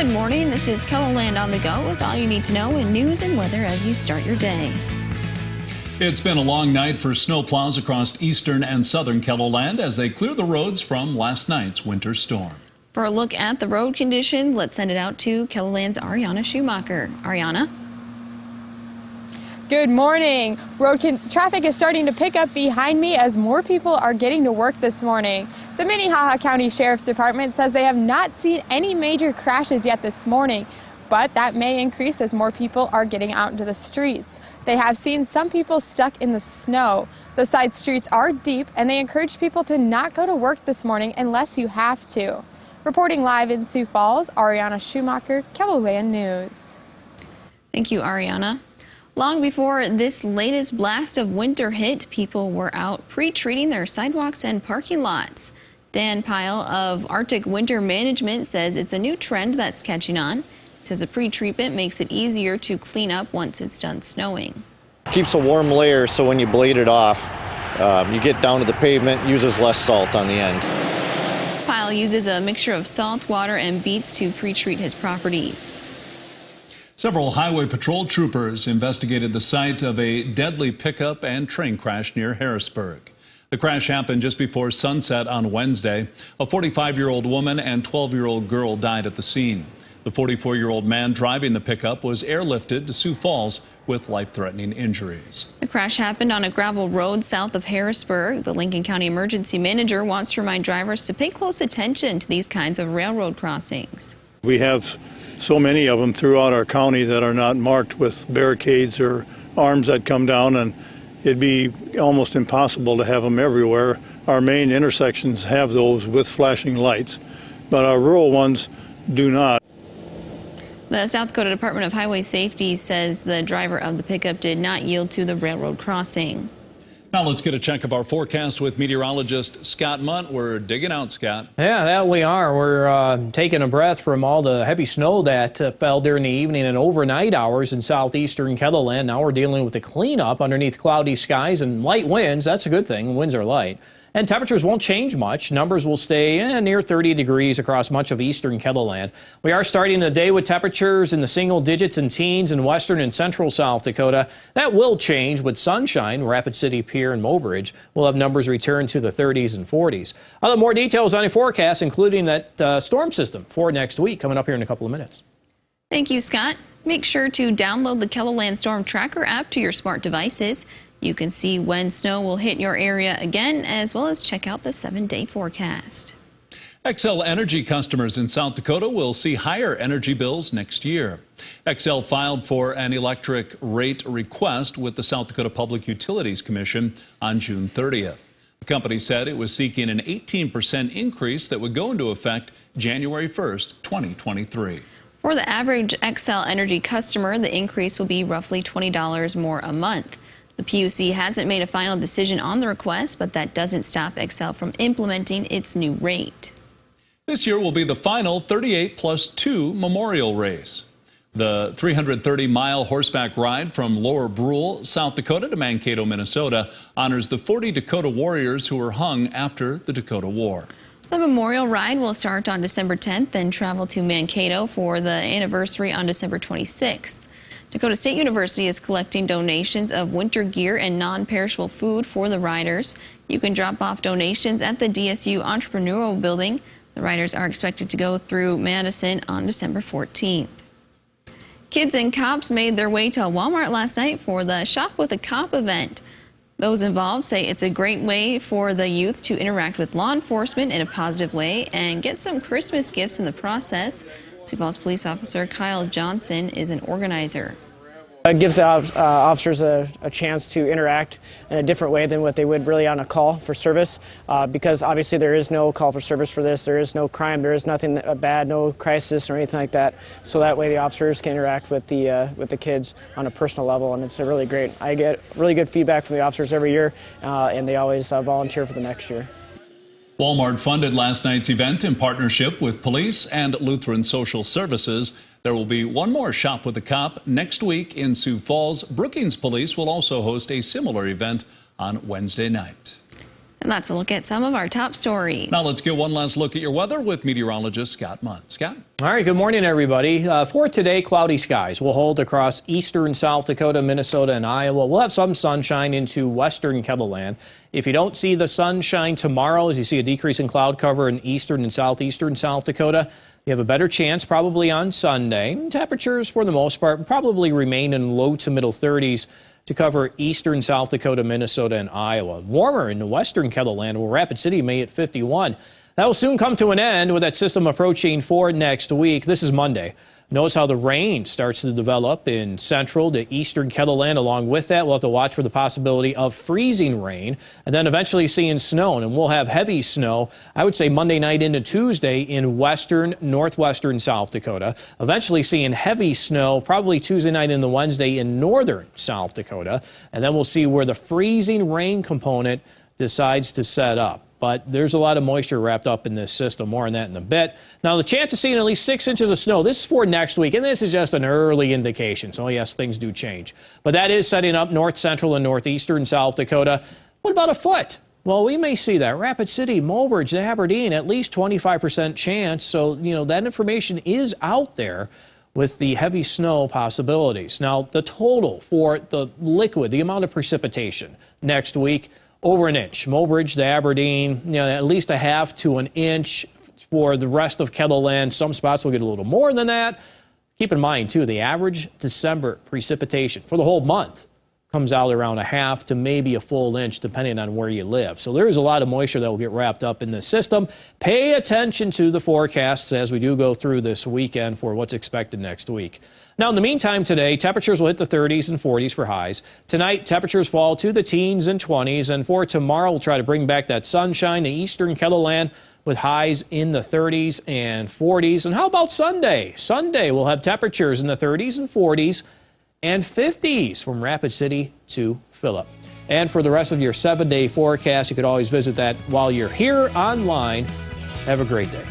Good morning. This is KELOLAND on the go with all you need to know in news and weather as you start your day. It's been a long night for snowplows across eastern and southern KELOLAND as they clear the roads from last night's winter storm. For a look at the road condition, let's send it out to KELOLAND's Ariana Schumacher. Ariana? Good morning. Traffic is starting to pick up behind me as more people are getting to work this morning. The Minnehaha County Sheriff's Department says they have not seen any major crashes yet this morning, but that may increase as more people are getting out into the streets. They have seen some people stuck in the snow. The side streets are deep, and they encourage people to not go to work this morning unless you have to. Reporting live in Sioux Falls, Ariana Schumacher, KELOLAND News. Thank you, Ariana. Long before this latest blast of winter hit, people were out pre-treating their sidewalks and parking lots. Dan Pyle of Arctic Winter Management says it's a new trend that's catching on. He says the pre-treatment makes it easier to clean up once it's done snowing. Keeps a warm layer so when you blade it off, you get down to the pavement, uses less salt on the end. Pyle uses a mixture of salt, water, and beets to pre-treat his properties. Several highway patrol troopers investigated the site of a deadly pickup and train crash near Harrisburg. The crash happened just before sunset on Wednesday. A 45-year-old woman and 12-year-old girl died at the scene. The 44-year-old man driving the pickup was airlifted to Sioux Falls with life-threatening injuries. The crash happened on a gravel road south of Harrisburg. The Lincoln County Emergency Manager wants to remind drivers to pay close attention to these kinds of railroad crossings. We have so many of them throughout our county that are not marked with barricades or arms that come down, and it'd be almost impossible to have them everywhere. Our main intersections have those with flashing lights, but our rural ones do not. The South Dakota Department of Highway Safety says the driver of the pickup did not yield to the railroad crossing. Now let's get a check of our forecast with meteorologist Scott Munt. We're digging out, Scott. Yeah, that we are. We're taking a breath from all the heavy snow that fell during the evening and overnight hours in southeastern KELOLAND. Now we're dealing with the cleanup underneath cloudy skies and light winds. That's a good thing. Winds are light. And temperatures won't change much. Numbers will stay near 30 degrees across much of eastern KELOLAND. We are starting the day with temperatures in the single digits and teens in western and central South Dakota. That will change with sunshine. Rapid City, Pierre, and Mobridge will have numbers return to the 30s and 40s. I'll have more details on your forecast, including that storm system for next week, coming up here in a couple of minutes. Thank you, Scott. Make sure to download the KELOLAND Storm Tracker app to your smart devices. You can see when snow will hit your area again, as well as check out the 7-day forecast. Xcel Energy customers in South Dakota will see higher energy bills next year. Xcel filed for an electric rate request with the South Dakota Public Utilities Commission on June 30th. The company said it was seeking an 18% increase that would go into effect January 1st, 2023. For the average Xcel Energy customer, the increase will be roughly $20 more a month. The PUC hasn't made a final decision on the request, but that doesn't stop Xcel from implementing its new rate. This year will be the final 38+2 memorial race. The 330-mile horseback ride from Lower Brule, South Dakota to Mankato, Minnesota honors the 40 Dakota warriors who were hung after the Dakota War. The memorial ride will start on December 10th and travel to Mankato for the anniversary on December 26th. Dakota State University is collecting donations of winter gear and non-perishable food for the riders. You can drop off donations at the DSU Entrepreneurial Building. The riders are expected to go through Madison on December 14th. Kids and cops made their way to Walmart last night for the Shop with a Cop event. Those involved say it's a great way for the youth to interact with law enforcement in a positive way and get some Christmas gifts in the process. Sioux Falls Police Officer Kyle Johnson is an organizer. It gives officers a chance to interact in a different way than what they would really on a call for service, because obviously there is no call for service for this. There is no crime. There is nothing bad, no crisis or anything like that. So that way the officers can interact with the kids on a personal level, and it's really great. I get really good feedback from the officers every year, and they always volunteer for the next year. Walmart funded last night's event in partnership with police and Lutheran Social Services. There will be one more Shop with a Cop next week in Sioux Falls. Brookings Police will also host a similar event on Wednesday night. And that's a look at some of our top stories. Now let's get one last look at your weather with meteorologist Scott Mudd. Scott? All right, good morning, everybody. For today, cloudy skies will hold across eastern South Dakota, Minnesota, and Iowa. We'll have some sunshine into western KELOLAND. If you don't see the sunshine tomorrow, as you see a decrease in cloud cover in eastern and southeastern South Dakota, you have a better chance probably on Sunday. Temperatures, for the most part, probably remain in low to middle 30s to cover eastern South Dakota, Minnesota, and Iowa. Warmer in the western KELOLAND, where Rapid City may hit 51. That will soon come to an end with that system approaching for next week. This is Monday. Notice how the rain starts to develop in central to eastern KELOLAND. Along with that, we'll have to watch for the possibility of freezing rain and then eventually seeing snow. And we'll have heavy snow, I would say Monday night into Tuesday in western, northwestern South Dakota. Eventually seeing heavy snow probably Tuesday night into Wednesday in northern South Dakota. And then we'll see where the freezing rain component decides to set up. But there's a lot of moisture wrapped up in this system. More on that in a bit. Now, the chance of seeing at least 6 inches of snow, this is for next week, and this is just an early indication. So, yes, things do change. But that is setting up north central and northeastern South Dakota. What about a foot? Well, we may see that. Rapid City, Mobridge, Aberdeen, at least 25% chance. So, that information is out there with the heavy snow possibilities. Now, the total for the liquid, the amount of precipitation next week, over an inch. Mobridge to Aberdeen, at least a half to an inch for the rest of KELOLAND. Some spots will get a little more than that. Keep in mind, too, the average December precipitation for the whole month comes out around a half to maybe a full inch, depending on where you live. So there is a lot of moisture that will get wrapped up in this system. Pay attention to the forecasts as we do go through this weekend for what's expected next week. Now, in the meantime today, temperatures will hit the 30s and 40s for highs. Tonight, temperatures fall to the teens and 20s. And for tomorrow, we'll try to bring back that sunshine to eastern KELOLAND with highs in the 30s and 40s. And how about Sunday? Sunday, we'll have temperatures in the 30s and 40s and 50s from Rapid City to Phillip. And for the rest of your 7-day forecast, you could always visit that while you're here online. Have a great day.